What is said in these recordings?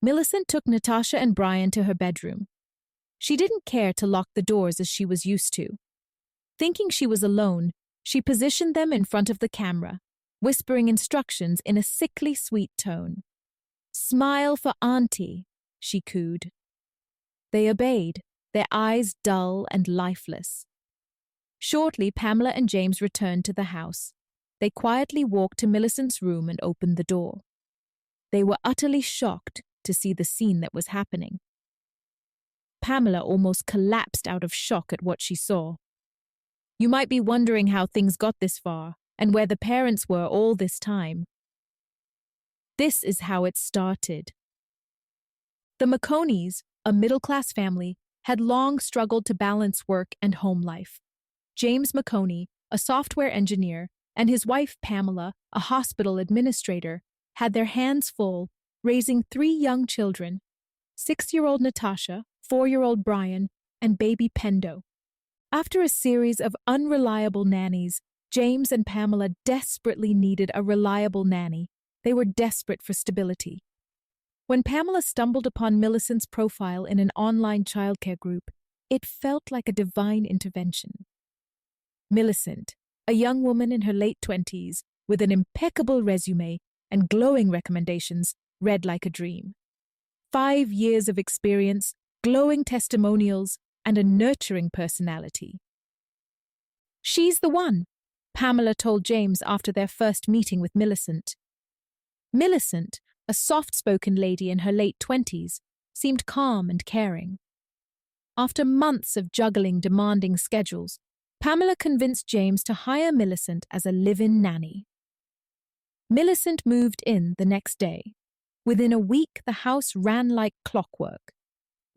Millicent took Natasha and Brian to her bedroom. She didn't care to lock the doors as she was used to. Thinking she was alone, she positioned them in front of the camera, whispering instructions in a sickly sweet tone. "Smile for Auntie," she cooed. They obeyed, their eyes dull and lifeless. Shortly, Pamela and James returned to the house. They quietly walked to Millicent's room and opened the door. They were utterly shocked to see the scene that was happening. Pamela almost collapsed out of shock at what she saw. You might be wondering how things got this far and where the parents were all this time. This is how it started. The McConeys, a middle-class family, had long struggled to balance work and home life. James McConey, a software engineer, and his wife Pamela, a hospital administrator, had their hands full raising 3 young children, 6-year-old Natasha, 4-year-old Brian, and baby Pendo. After a series of unreliable nannies, James and Pamela desperately needed a reliable nanny. They were desperate for stability. When Pamela stumbled upon Millicent's profile in an online childcare group, it felt like a divine intervention. Millicent, a young woman in her late 20s with an impeccable resume and glowing recommendations, read like a dream. 5 years of experience, glowing testimonials, and a nurturing personality. "She's the one," Pamela told James after their first meeting with Millicent. Millicent, a soft-spoken lady in her late 20s, seemed calm and caring. After months of juggling demanding schedules, Pamela convinced James to hire Millicent as a live-in nanny. Millicent moved in the next day. Within a week, the house ran like clockwork.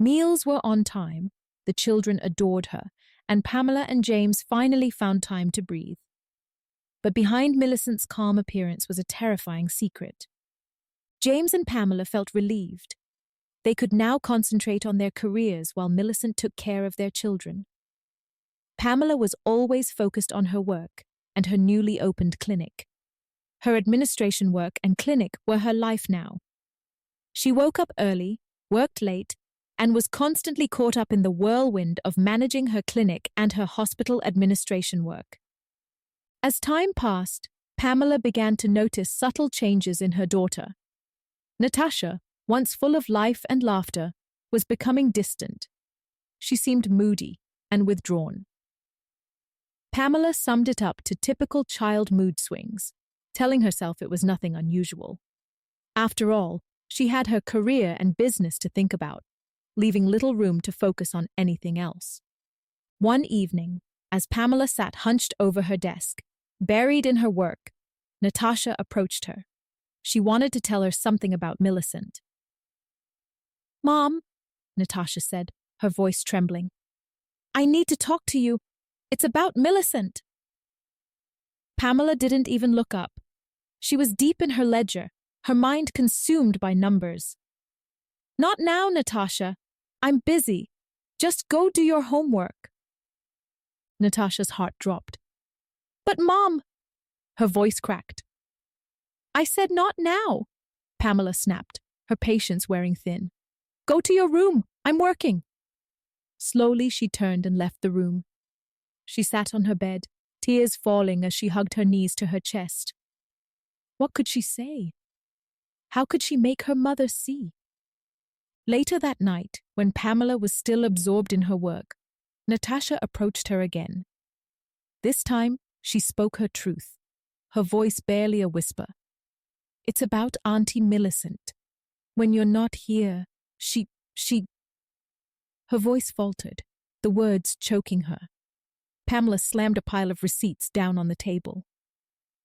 Meals were on time, the children adored her, and Pamela and James finally found time to breathe. But behind Millicent's calm appearance was a terrifying secret. James and Pamela felt relieved. They could now concentrate on their careers while Millicent took care of their children. Pamela was always focused on her work and her newly opened clinic. Her administration work and clinic were her life now. She woke up early, worked late, and was constantly caught up in the whirlwind of managing her clinic and her hospital administration work. As time passed, Pamela began to notice subtle changes in her daughter. Natasha, once full of life and laughter, was becoming distant. She seemed moody and withdrawn. Pamela summed it up to typical child mood swings, telling herself it was nothing unusual. After all, she had her career and business to think about, leaving little room to focus on anything else. One evening, as Pamela sat hunched over her desk, buried in her work, Natasha approached her. She wanted to tell her something about Millicent. "Mom," Natasha said, her voice trembling, "I need to talk to you. It's about Millicent." Pamela didn't even look up. She was deep in her ledger, her mind consumed by numbers. "Not now, Natasha. I'm busy. Just go do your homework." Natasha's heart dropped. "But Mom," her voice cracked. "I said not now," Pamela snapped, her patience wearing thin. "Go to your room. I'm working." Slowly she turned and left the room. She sat on her bed, tears falling as she hugged her knees to her chest. What could she say? How could she make her mother see? Later that night, when Pamela was still absorbed in her work, Natasha approached her again. This time, she spoke her truth, her voice barely a whisper. "It's about Auntie Millicent. When you're not here, she... Her voice faltered, the words choking her. Pamela slammed a pile of receipts down on the table.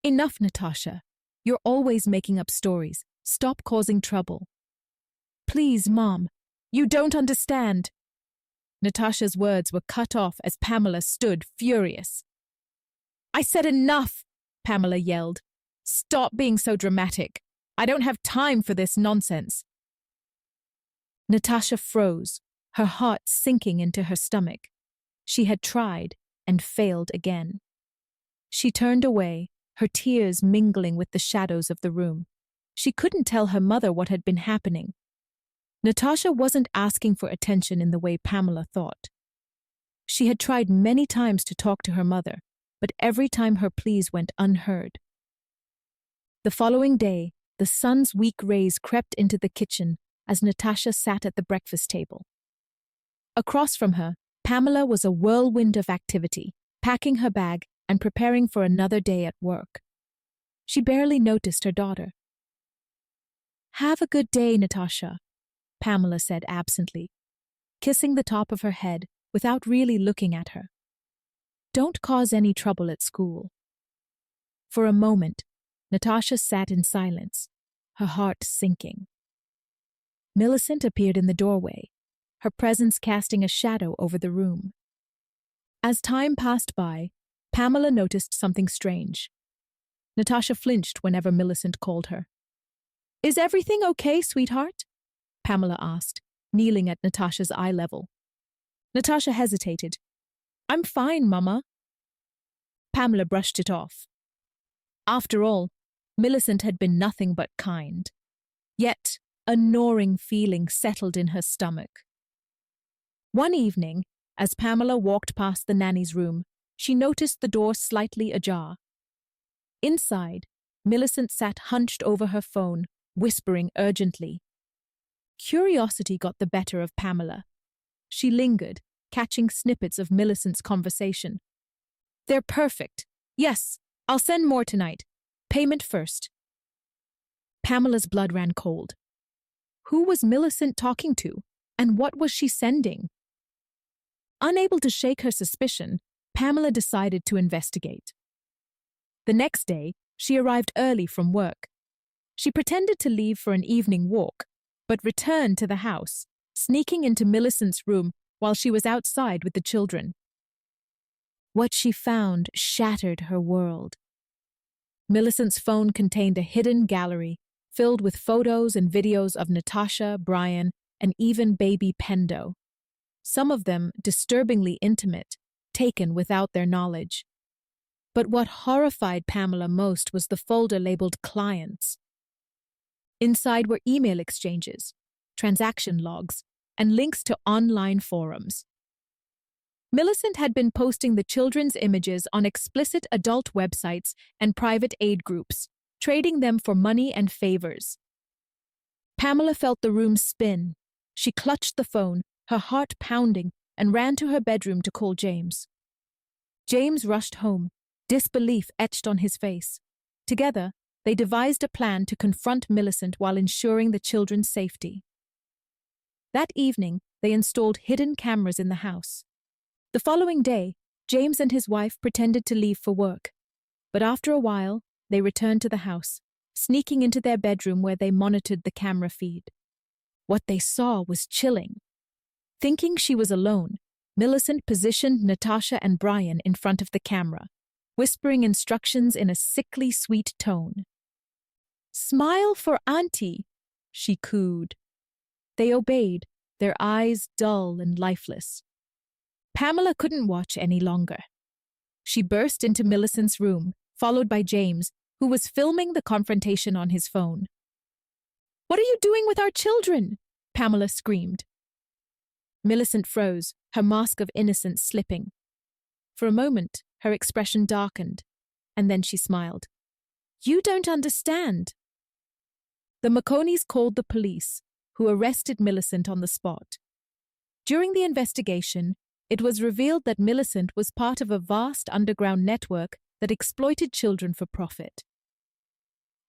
"Enough, Natasha. You're always making up stories. Stop causing trouble." "Please, Mom. You don't understand." Natasha's words were cut off as Pamela stood furious. "I said enough," Pamela yelled. "Stop being so dramatic. I don't have time for this nonsense." Natasha froze, her heart sinking into her stomach. She had tried and failed again. She turned away, her tears mingling with the shadows of the room. She couldn't tell her mother what had been happening. Natasha wasn't asking for attention in the way Pamela thought. She had tried many times to talk to her mother, but every time her pleas went unheard. The following day, the sun's weak rays crept into the kitchen as Natasha sat at the breakfast table. Across from her, Pamela was a whirlwind of activity, packing her bag and preparing for another day at work. She barely noticed her daughter. "Have a good day, Natasha," Pamela said absently, kissing the top of her head without really looking at her. "Don't cause any trouble at school." For a moment, Natasha sat in silence, her heart sinking. Millicent appeared in the doorway, her presence casting a shadow over the room. As time passed by, Pamela noticed something strange. Natasha flinched whenever Millicent called her. "Is everything okay, sweetheart?" Pamela asked, kneeling at Natasha's eye level. Natasha hesitated. "I'm fine, Mama." Pamela brushed it off. After all, Millicent had been nothing but kind. Yet, a gnawing feeling settled in her stomach. One evening, as Pamela walked past the nanny's room, she noticed the door slightly ajar. Inside, Millicent sat hunched over her phone, whispering urgently. Curiosity got the better of Pamela. She lingered, catching snippets of Millicent's conversation. "They're perfect. Yes, I'll send more tonight. Payment first." Pamela's blood ran cold. Who was Millicent talking to, and what was she sending? Unable to shake her suspicion, Pamela decided to investigate. The next day, she arrived early from work. She pretended to leave for an evening walk, but returned to the house, sneaking into Millicent's room while she was outside with the children. What she found shattered her world. Millicent's phone contained a hidden gallery filled with photos and videos of Natasha, Brian, and even baby Pendo. Some of them disturbingly intimate, taken without their knowledge. But what horrified Pamela most was the folder labeled Clients. Inside were email exchanges, transaction logs, and links to online forums. Millicent had been posting the children's images on explicit adult websites and private aid groups, trading them for money and favors. Pamela felt the room spin. She clutched the phone, her heart pounding, and ran to her bedroom to call James. James rushed home, disbelief etched on his face. Together, they devised a plan to confront Millicent while ensuring the children's safety. That evening, they installed hidden cameras in the house. The following day, James and his wife pretended to leave for work. But after a while, they returned to the house, sneaking into their bedroom where they monitored the camera feed. What they saw was chilling. Thinking she was alone, Millicent positioned Natasha and Brian in front of the camera, whispering instructions in a sickly sweet tone. "Smile for Auntie," she cooed. They obeyed, their eyes dull and lifeless. Pamela couldn't watch any longer. She burst into Millicent's room, followed by James, who was filming the confrontation on his phone. "What are you doing with our children?" Pamela screamed. Millicent froze, her mask of innocence slipping. For a moment, her expression darkened, and then she smiled. "You don't understand." The Maconis called the police, who arrested Millicent on the spot. During the investigation, it was revealed that Millicent was part of a vast underground network that exploited children for profit.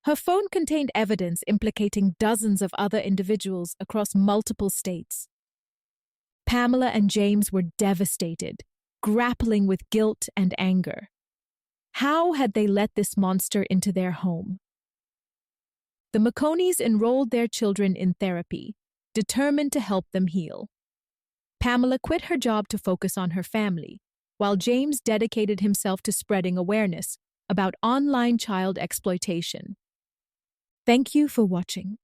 Her phone contained evidence implicating dozens of other individuals across multiple states. Pamela and James were devastated, grappling with guilt and anger. How had they let this monster into their home? The Maconis enrolled their children in therapy, determined to help them heal. Pamela quit her job to focus on her family, while James dedicated himself to spreading awareness about online child exploitation. Thank you for watching.